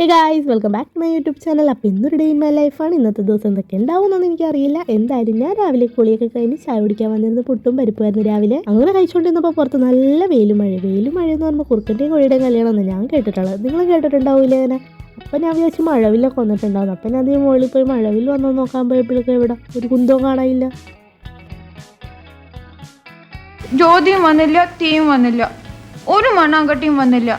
Hey guys, welcome back to my YouTube channel. അപ്പോൾ ഇന്നൊരു day in my ലൈഫാണ്. ഇന്നത്തെ ദിവസം എന്തൊക്കെ ഉണ്ടാവുമെന്നൊന്നും എനിക്കറിയില്ല. എന്തായാലും ഞാൻ രാവിലെ കുളിയൊക്കെ കഴിഞ്ഞ് ചായ കുടിക്കാൻ വന്നിരുന്നത് പുട്ടും പരിപ്പുമായിരുന്നു രാവിലെ. അങ്ങനെ കഴിച്ചുകൊണ്ടിരുന്നപ്പോൾ പുറത്ത് നല്ല വെയിലും മഴ എന്ന് പറയുമ്പോൾ കുറുക്കൻ്റെയും കോഴിയുടെയും കല്യാണമെന്ന് ഞാൻ കേട്ടിട്ടുള്ളത്. നിങ്ങൾ കേട്ടിട്ടുണ്ടാവില്ലേ അങ്ങനെ? അപ്പം ഞാൻ വിചാരിച്ചു മഴവില്ലൊക്കെ വന്നിട്ടുണ്ടാവും. അപ്പം ഞാൻ അതിന് മുകളിൽ പോയി മഴവിൽ വന്നോ നോക്കാൻ പോയപ്പോഴൊക്കെ ഇവിടെ ഒരു കുന്തവും കാണാനില്ല. ജ്യോതിയും വന്നില്ല, തീയും വന്നില്ല, ഒരു മണ്ണാങ്കട്ടിയും വന്നില്ല.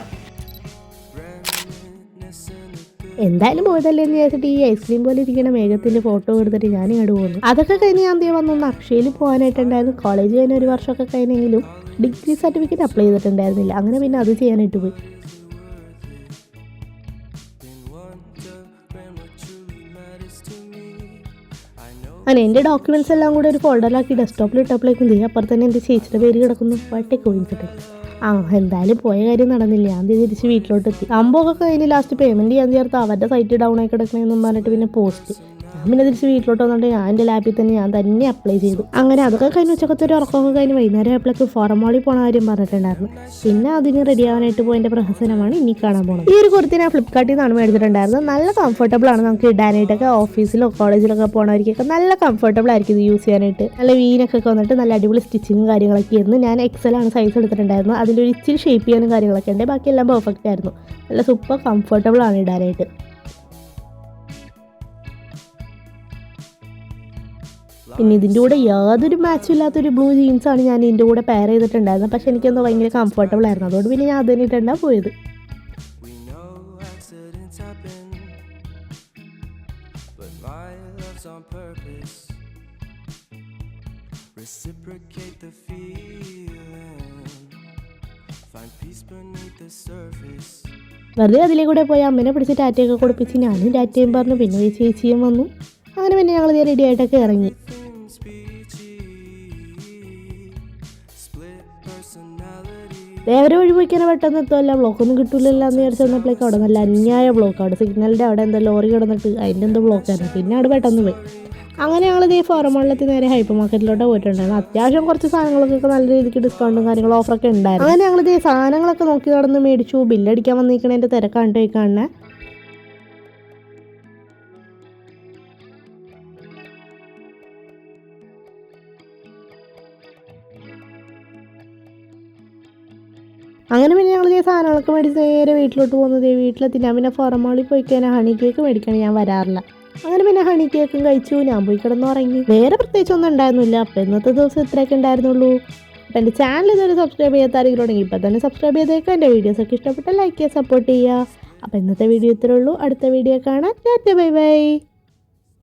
എന്തായാലും പോയതല്ലേ എന്ന് വിചാരിച്ചിട്ട് ഈ ഐസ്ക്രീം പോലെ ഇരിക്കുന്ന മേഘത്തിൻ്റെ ഫോട്ടോ എടുത്തിട്ട് ഞാൻ ഇങ്ങോട്ട് പോകുന്നു. അതൊക്കെ കഴിഞ്ഞ് ഞാൻ വന്നൊന്ന് അക്ഷയയിൽ പോകാനായിട്ടുണ്ടായിരുന്നു. കോളേജ് കഴിഞ്ഞ ഒരു വർഷമൊക്കെ കഴിഞ്ഞെങ്കിലും ഡിഗ്രി സർട്ടിഫിക്കറ്റ് അപ്ലൈ ചെയ്തിട്ടുണ്ടായിരുന്നില്ല. അങ്ങനെ പിന്നെ അത് ചെയ്യാനായിട്ട് പോയി. അങ്ങനെ എൻ്റെ ഡോക്യുമെൻറ്റ്സ് എല്ലാം കൂടെ ഒരു ഫോൾഡറിലാക്കി ഡെസ്ക്ടോപ്പിൽ ഇട്ടപ്പോഴേക്കും അപ്പുറത്ത് തന്നെ എൻ്റെ ചേച്ചിയുടെ പേര് കിടക്കുന്നു. വട്ടേ കോയിച്ചിട്ട് എന്തായാലും പോയ കാര്യം നടന്നില്ല. ഞാൻ തിരിച്ച് വീട്ടിലോട്ട് എത്തി. സംഭവമൊക്കെ കഴിഞ്ഞ് ലാസ്റ്റ് പേയ്മെൻറ്റ് ചെയ്യാൻ ചേർത്ത് അവരുടെ സൈറ്റ് ഡൗൺ ആയി കിടക്കണമെന്നും പറഞ്ഞിട്ട് പിന്നെ പോസ്റ്റ്. ഞാൻ പിന്നെ തിരിച്ച് വീട്ടിലോട്ട് വന്നിട്ട് ഞാൻ എൻ്റെ ലാപ്പിൽ തന്നെ ഞാൻ തന്നെ അപ്ലൈ ചെയ്തു. അങ്ങനെ അതൊക്കെ കഴിഞ്ഞ് ഉച്ചക്കത്തെ ഒരു ഉറക്കമൊക്കെ കഴിഞ്ഞ് വൈകുന്നേരം ആയപ്പോഴേക്ക് ഫോറം മോളിൽ പോണ കാര്യം പറഞ്ഞിട്ടുണ്ടായിരുന്നു. പിന്നെ അതിന് റെഡി ആവാനായിട്ട് പോയതിൻ്റെ പ്രഹസനമാണ് ഇനി കാണാൻ പോകുന്നത്. ഈ ഒരു കുർത്തി ഞാൻ ഫ്ലിപ്കാർട്ടിൽ നിന്നാണ് മേടിച്ചിട്ടുണ്ടായിരുന്നത്. നല്ല കംഫർട്ടബിൾ ആണ്. നമുക്ക് ഇടാനായിട്ടൊക്കെ ഓഫീസിലോ കോളേജിലൊക്കെ പോകണവർക്കൊക്കെ നല്ല കംഫർട്ടബിൾ ആയിരിക്കും ഇത് യൂസ് ചെയ്യാനായിട്ട്. നല്ല വീനൊക്കെ വന്നിട്ട് നല്ല അടിപൊളി സ്റ്റിച്ചിങ്ങും കാര്യങ്ങളൊക്കെ ആയിരുന്നു. ഞാൻ എക്സലാണ് സൈസ് എടുത്തിട്ടുണ്ടായിരുന്നു. അതിലൊരു ഇച്ചിരി ഷേപ്പ് ചെയ്യാനും കാര്യങ്ങളൊക്കെ ഉണ്ട്. ബാക്കിയെല്ലാം പെർഫെക്റ്റ് ആയിരുന്നു. നല്ല സൂപ്പർ കംഫർട്ടബിൾ ആണ് ഇടാനായിട്ട്. പിന്നെ ഇതിൻ്റെ കൂടെ യാതൊരു മാച്ചും ഇല്ലാത്തൊരു ബ്ലൂ ജീൻസാണ് ഞാൻ ഇതിൻ്റെ കൂടെ പെയർ ചെയ്തിട്ടുണ്ടായിരുന്നത്. പക്ഷെ എനിക്കെന്തോ ഭയങ്കര കംഫർട്ടബിൾ ആയിരുന്നു. അതുകൊണ്ട് പിന്നെ ഞാൻ അതിന് ഇട്ടുണ്ടാ പോയത്. വെറുതെ അതിലേ കൂടെ പോയി അമ്മേനെ പിടിച്ച് ടാറ്റയൊക്കെ കൊടുപ്പിച്ച് ഞാനും ടാറ്റയും പറഞ്ഞു. പിന്നെ ചേച്ചിയും വന്നു. അങ്ങനെ പിന്നെ ഞങ്ങൾ റെഡി ആയിട്ടൊക്കെ ഇറങ്ങി. ദേവരെ വഴി പോയിക്കാൻ പെട്ടെന്ന് എത്തുമല്ല, ബ്ലോക്കൊന്നും കിട്ടില്ലല്ലോ എന്ന് വിചാരിച്ച് വന്നപ്പോഴേക്കും അവിടെ നല്ല അന്യായ ബ്ലോക്ക്. അവിടെ സിഗ്നലിൻ്റെ അവിടെ എന്താ ലോറി കിടന്നിട്ട് അതിൻ്റെ എന്തോ ബ്ലോക്കായിരുന്നു. പിന്നെ അവിടെ പെട്ടെന്ന് പോയി. അങ്ങനെ ഞങ്ങൾ ഈ ഫോറം മോളിലെത്തി നേരെ ഹൈപ്പർ മാർക്കറ്റിലോട്ട് പോയിട്ടുണ്ടായിരുന്നു. അത്യാവശ്യം കുറച്ച് സാധനങ്ങളൊക്കെ നല്ല രീതിക്ക് ഡിസ്കൗണ്ടും കാര്യങ്ങളും ഓഫറൊക്കെ ഉണ്ടായിരുന്നു. അങ്ങനെ ഞങ്ങൾ ഈ സാധനങ്ങളൊക്കെ നോക്കി നടന്ന് മേടിച്ചു. ബില്ലടിക്കാൻ വന്നിരിക്കണതിൻ്റെ തിരക്കാണ്ട് പോയി കാണുന്നത്. അങ്ങനെ പിന്നെ ഞങ്ങൾ ഈ സാധനങ്ങളൊക്കെ മേടിച്ച് നേരെ വീട്ടിലോട്ട് പോകുന്നത്. വീട്ടിലെത്തി ഞാൻ പിന്നെ ഫോറം മോളിൽ പോയി കഴിഞ്ഞാൽ ഹണി കേക്ക് മേടിക്കണം. ഞാൻ വരാറില്ല. അങ്ങനെ പിന്നെ ഹണി കേക്കും കഴിച്ചു. ഞാൻ പോയി കിടന്നുറങ്ങി. വേറെ പ്രത്യേകിച്ചൊന്നും ഉണ്ടായിരുന്നില്ല. അപ്പോൾ ഇന്നത്തെ ദിവസം ഇത്രയൊക്കെ ഉണ്ടായിരുന്നുള്ളൂ. അപ്പോൾ എൻ്റെ ചാനൽ ഇതൊരു സബ്സ്ക്രൈബ് ചെയ്യാത്ത ആരെങ്കിലും ഉണ്ടെങ്കിൽ ഇപ്പോൾ തന്നെ സബ്സ്ക്രൈബ് ചെയ്തേക്കാം. എൻ്റെ വീഡിയോസൊക്കെ ഇഷ്ടപ്പെട്ടാൽ ലൈക്ക് ചെയ്യുക, സപ്പോർട്ട് ചെയ്യുക. അപ്പോൾ ഇന്നത്തെ വീഡിയോ ഇത്രയേ ഉള്ളൂ. അടുത്ത വീഡിയോ കാണാം. Bye bye.